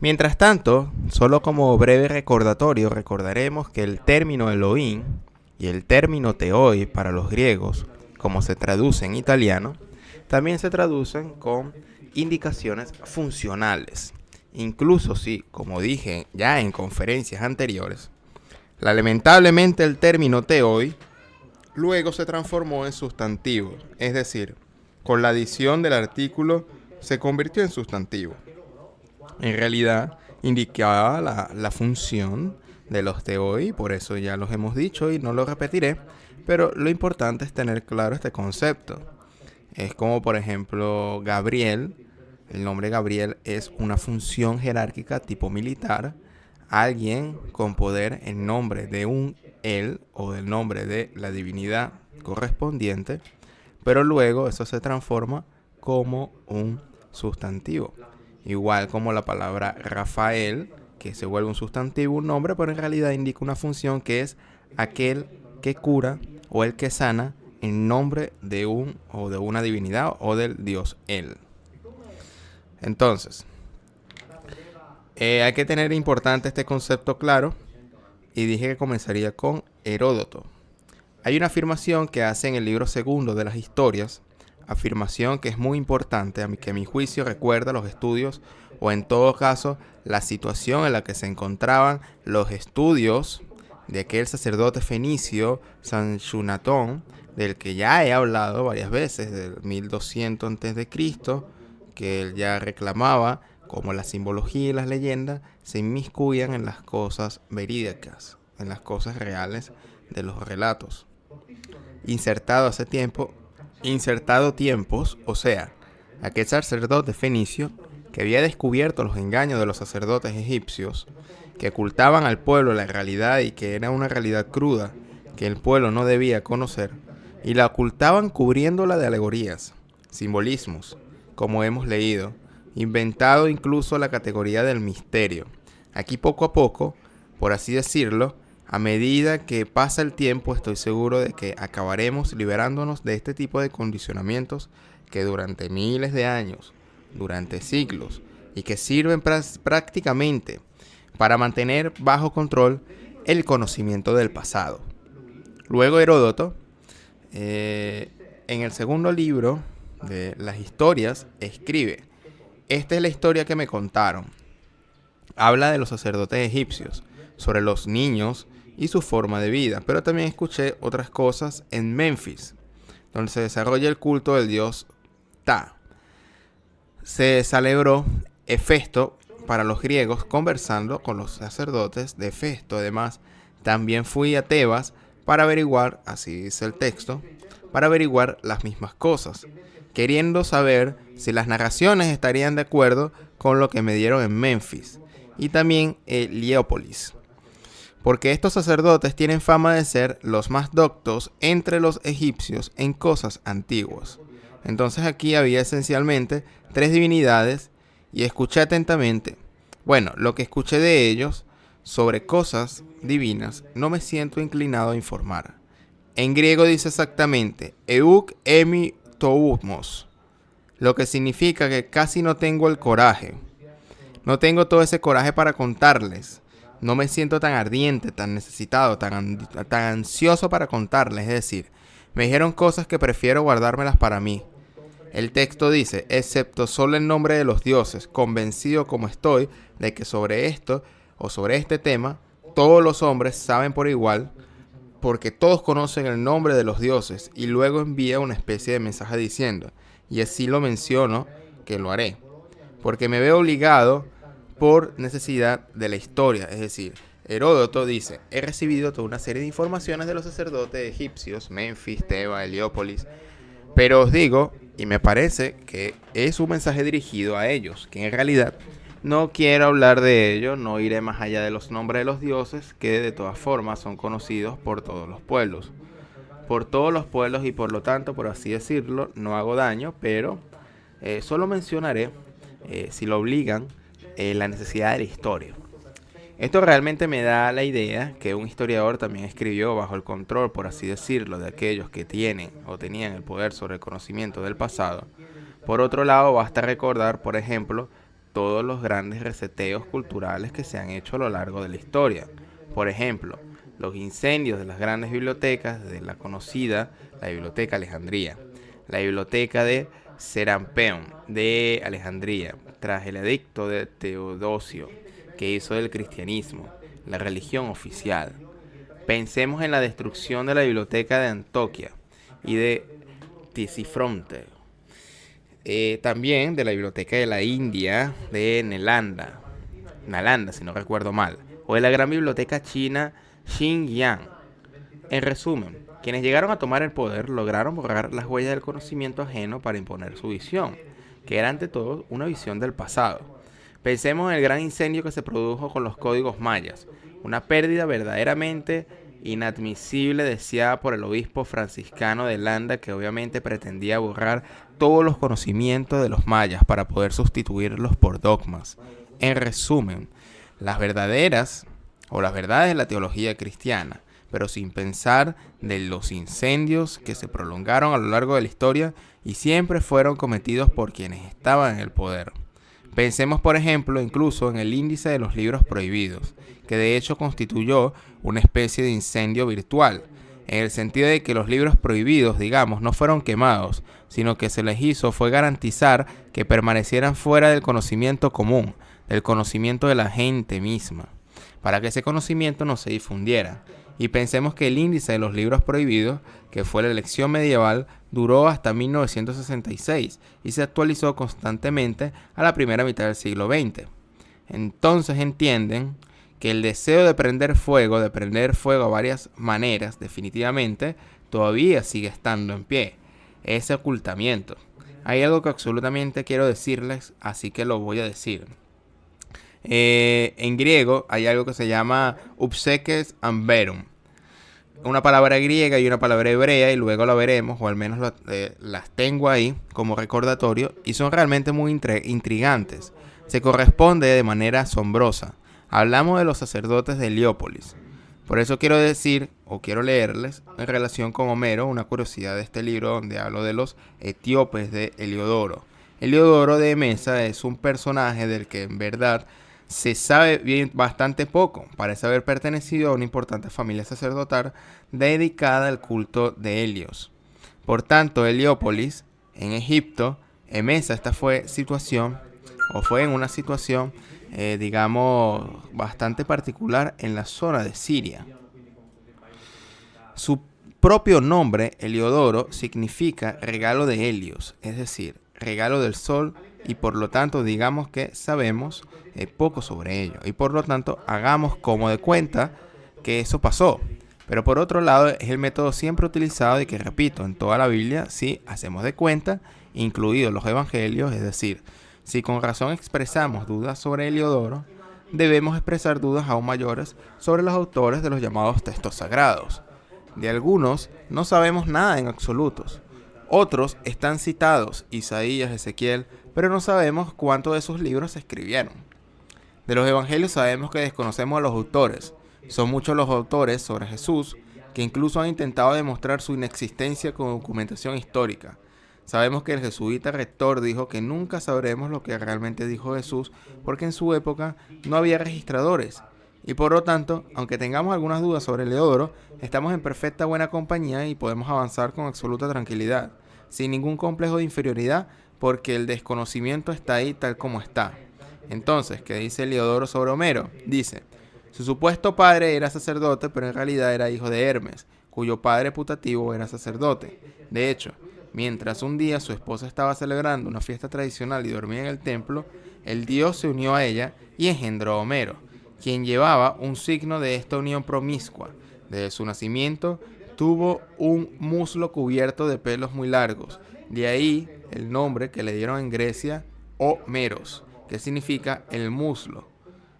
Mientras tanto, solo como breve recordatorio, recordaremos que el término Elohim y el término Theoi para los griegos, como se traduce en italiano, también se traducen con indicaciones funcionales. Incluso si, como dije ya en conferencias anteriores, lamentablemente el término Theoi luego se transformó en sustantivo, es decir, con la adición del artículo se convirtió en sustantivo. En realidad indicaba la función de los Theoi, por eso ya los hemos dicho y no lo repetiré, pero lo importante es tener claro este concepto. Es como por ejemplo Gabriel, el nombre Gabriel es una función jerárquica tipo militar, alguien con poder en nombre de un él o del nombre de la divinidad correspondiente, pero luego eso se transforma como un sustantivo. Igual como la palabra Rafael, que se vuelve un sustantivo, un nombre, pero en realidad indica una función que es aquel que cura o el que sana en nombre de un o de una divinidad o del dios él. Entonces, hay que tener importante este concepto claro y dije que comenzaría con Heródoto. Hay una afirmación que hace en el libro segundo de las historias, afirmación que es muy importante, que a mi juicio recuerda los estudios o en todo caso la situación en la que se encontraban los estudios de aquel sacerdote fenicio Sanchunatón, del que ya he hablado varias veces, del 1200 a.C., que él ya reclamaba como la simbología y las leyendas se inmiscuyan en las cosas verídicas, en las cosas reales de los relatos. Insertado tiempos, o sea, aquel sacerdote fenicio que había descubierto los engaños de los sacerdotes egipcios, que ocultaban al pueblo la realidad y que era una realidad cruda que el pueblo no debía conocer, y la ocultaban cubriéndola de alegorías, simbolismos, como hemos leído, inventado incluso la categoría del misterio. Aquí poco a poco, por así decirlo, a medida que pasa el tiempo, estoy seguro de que acabaremos liberándonos de este tipo de condicionamientos que durante miles de años, durante siglos, y que sirven prácticamente para mantener bajo control el conocimiento del pasado. Luego Heródoto, en el segundo libro de las historias, escribe: esta es la historia que me contaron. Habla de los sacerdotes egipcios, sobre los niños y su forma de vida, pero también escuché otras cosas en Memphis, donde se desarrolla el culto del dios Ta. Se celebró Hefesto para los griegos, conversando con los sacerdotes de Hefesto. Además, también fui a Tebas para averiguar, así dice el texto, para averiguar las mismas cosas, queriendo saber si las narraciones estarían de acuerdo con lo que me dieron en Memphis y también en Heliópolis, porque estos sacerdotes tienen fama de ser los más doctos entre los egipcios en cosas antiguas. Entonces aquí había esencialmente 3 divinidades y escuché atentamente. Bueno, lo que escuché de ellos sobre cosas divinas no me siento inclinado a informar. En griego dice exactamente Euk emi toumos, lo que significa que casi no tengo el coraje. No tengo todo ese coraje para contarles. No me siento tan ardiente, tan necesitado, tan ansioso para contarles. Es decir, me dijeron cosas que prefiero guardármelas para mí. El texto dice, excepto solo en nombre de los dioses, convencido como estoy de que sobre esto o sobre este tema, todos los hombres saben por igual, porque todos conocen el nombre de los dioses, y luego envía una especie de mensaje diciendo, y así lo menciono, que lo haré, porque me veo obligado por necesidad de la historia. Es decir, Heródoto dice, he recibido toda una serie de informaciones de los sacerdotes egipcios, Memphis, Tebas, Heliópolis, pero os digo, y me parece que es un mensaje dirigido a ellos, que en realidad no quiero hablar de ello, no iré más allá de los nombres de los dioses, que de todas formas son conocidos por todos los pueblos. Por todos los pueblos y por lo tanto, por así decirlo, no hago daño, pero solo mencionaré, si lo obligan, la necesidad de la historia. Esto realmente me da la idea que un historiador también escribió bajo el control, por así decirlo, de aquellos que tienen o tenían el poder sobre el conocimiento del pasado. Por otro lado, basta recordar, por ejemplo, todos los grandes reseteos culturales que se han hecho a lo largo de la historia. Por ejemplo, los incendios de las grandes bibliotecas, de la conocida, la Biblioteca Alejandría, la Biblioteca de Serampeón de Alejandría, tras el edicto de Teodosio, que hizo del cristianismo la religión oficial. Pensemos en la destrucción de la Biblioteca de Antoquia y de Tisifronte. También de la Biblioteca de la India de Nalanda, si no recuerdo mal, o de la gran biblioteca china Xinjiang. En resumen, quienes llegaron a tomar el poder lograron borrar las huellas del conocimiento ajeno para imponer su visión, que era ante todo una visión del pasado. Pensemos en el gran incendio que se produjo con los códigos mayas, una pérdida verdaderamente inadmisible deseada por el obispo franciscano de Landa, que obviamente pretendía borrar todos los conocimientos de los mayas para poder sustituirlos por dogmas. En resumen, las verdades de la teología cristiana, pero sin pensar de los incendios que se prolongaron a lo largo de la historia y siempre fueron cometidos por quienes estaban en el poder. Pensemos, por ejemplo, incluso en el índice de los libros prohibidos, que de hecho constituyó una especie de incendio virtual, en el sentido de que los libros prohibidos, digamos, no fueron quemados, sino que se les hizo fue garantizar que permanecieran fuera del conocimiento común, del conocimiento de la gente misma, para que ese conocimiento no se difundiera. Y pensemos que el índice de los libros prohibidos, que fue la elección medieval, duró hasta 1966 y se actualizó constantemente a la primera mitad del siglo XX. Entonces entienden que el deseo de prender fuego a varias maneras, definitivamente, todavía sigue estando en pie. Ese ocultamiento. Hay algo que absolutamente quiero decirles, así que lo voy a decir. En griego hay algo que se llama upsekes amberum, una palabra griega y una palabra hebrea, y luego la veremos, o al menos las tengo ahí como recordatorio, y son realmente muy intrigantes. Se corresponde de manera asombrosa. Hablamos de los sacerdotes de Heliópolis. Por eso quiero decir, o quiero leerles, en relación con Homero, una curiosidad de este libro donde hablo de los etíopes de Heliodoro. Heliodoro de Mesa es un personaje del que en verdad se sabe bastante poco. Parece haber pertenecido a una importante familia sacerdotal dedicada al culto de Helios. Por tanto, Heliópolis, en Egipto, Emesa, esta fue en una situación, digamos, bastante particular en la zona de Siria. Su propio nombre, Heliodoro, significa regalo de Helios, es decir, regalo del sol, y por lo tanto digamos que sabemos poco sobre ello, y por lo tanto hagamos como de cuenta que eso pasó. Pero por otro lado es el método siempre utilizado y que, repito, en toda la Biblia sí hacemos de cuenta, incluidos los evangelios, es decir, si con razón expresamos dudas sobre Heliodoro, debemos expresar dudas aún mayores sobre los autores de los llamados textos sagrados. De algunos no sabemos nada en absolutos. Otros están citados, Isaías, Ezequiel, pero no sabemos cuántos de sus libros se escribieron. De los evangelios sabemos que desconocemos a los autores. Son muchos los autores sobre Jesús que incluso han intentado demostrar su inexistencia con documentación histórica. Sabemos que el jesuita rector dijo que nunca sabremos lo que realmente dijo Jesús porque en su época no había registradores. Y por lo tanto, aunque tengamos algunas dudas sobre Heliodoro, estamos en perfecta buena compañía y podemos avanzar con absoluta tranquilidad, sin ningún complejo de inferioridad, porque el desconocimiento está ahí tal como está. Entonces, ¿qué dice Heliodoro sobre Homero? Dice: su supuesto padre era sacerdote, pero en realidad era hijo de Hermes, cuyo padre putativo era sacerdote. De hecho, mientras un día su esposa estaba celebrando una fiesta tradicional y dormía en el templo, el dios se unió a ella y engendró a Homero, quien llevaba un signo de esta unión promiscua. Desde su nacimiento tuvo un muslo cubierto de pelos muy largos, de ahí el nombre que le dieron en Grecia, Homeros, que significa el muslo.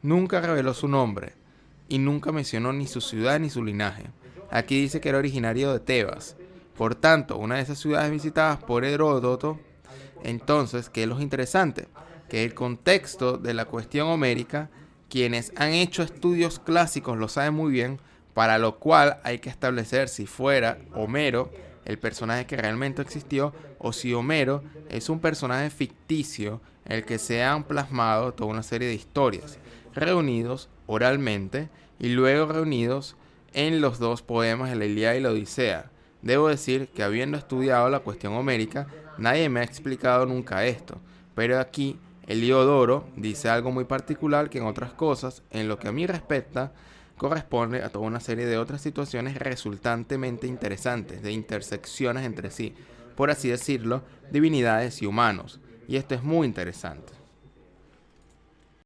Nunca reveló su nombre y nunca mencionó ni su ciudad ni su linaje. Aquí dice que era originario de Tebas, por tanto, una de esas ciudades visitadas por Heródoto. Entonces, ¿qué es lo interesante? Que el contexto de la cuestión homérica, quienes han hecho estudios clásicos lo saben muy bien, para lo cual hay que establecer si fuera Homero el personaje que realmente existió o si Homero es un personaje ficticio en el que se han plasmado toda una serie de historias, reunidos oralmente y luego reunidos en los dos poemas de la Ilíada y la Odisea. Debo decir que habiendo estudiado la cuestión homérica, nadie me ha explicado nunca esto, pero aquí Heliodoro dice algo muy particular que en otras cosas, en lo que a mí respecta, corresponde a toda una serie de otras situaciones resultantemente interesantes, de intersecciones entre sí, por así decirlo, divinidades y humanos. Y esto es muy interesante.